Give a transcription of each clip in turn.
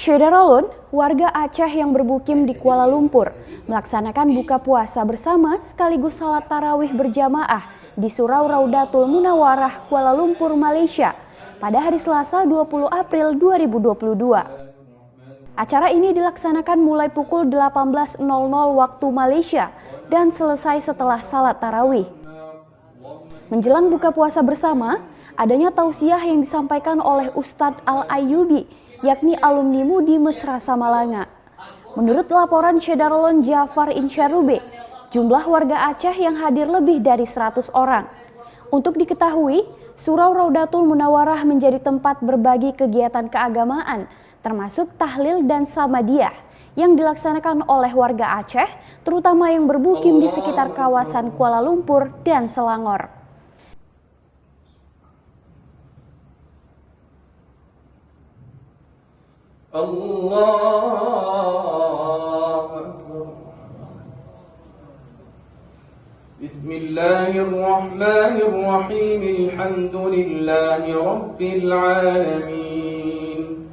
Syederolun, warga Aceh yang bermukim di Kuala Lumpur, melaksanakan buka puasa bersama sekaligus salat tarawih berjamaah di Surau Raudatul Munawarah, Kuala Lumpur, Malaysia pada hari Selasa 20 April 2022. Acara ini dilaksanakan mulai pukul 18.00 waktu Malaysia dan selesai setelah salat tarawih. Menjelang buka puasa bersama, adanya tausiah yang disampaikan oleh Ustadz Al-Ayyubi, yakni alumni MUDI Mesra Samalanga. Menurut laporan Syederolun Jafar Insyarube, jumlah warga Aceh yang hadir lebih dari 100 orang. Untuk diketahui, Surau Raudatul Munawarah menjadi tempat berbagi kegiatan keagamaan, termasuk tahlil dan samadiyah, yang dilaksanakan oleh warga Aceh, terutama yang bermukim di sekitar kawasan Kuala Lumpur dan Selangor. Bismillahirrahmanirrahim. Alhamdulillahi rabbil alamin.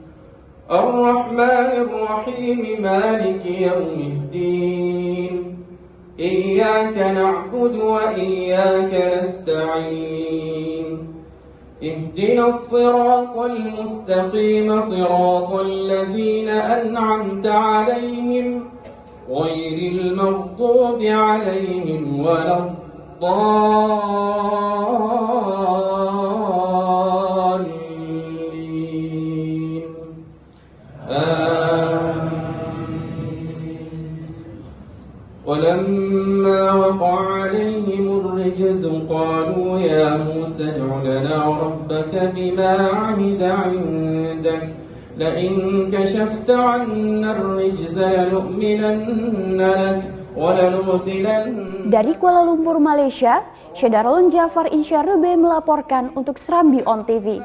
Ar-Rahmanir-Rahim, Maliki yaumiddin. Iyyaka na'budu wa iyyaka nasta'in. اهدنا الصراط المستقيم صراط الذين أنعمت عليهم غير المغضوب عليهم ولا الضالين ولما وقع عليهم الرجز قالوا يا موسى ادع لنا ربك بما عهد عندك لئن كشفت عنا الرجز لنؤمنن لك ولنرسلن. Dari Kuala Lumpur, Malaysia, Syederolun Jafar Insyarube melaporkan untuk Serambi On TV.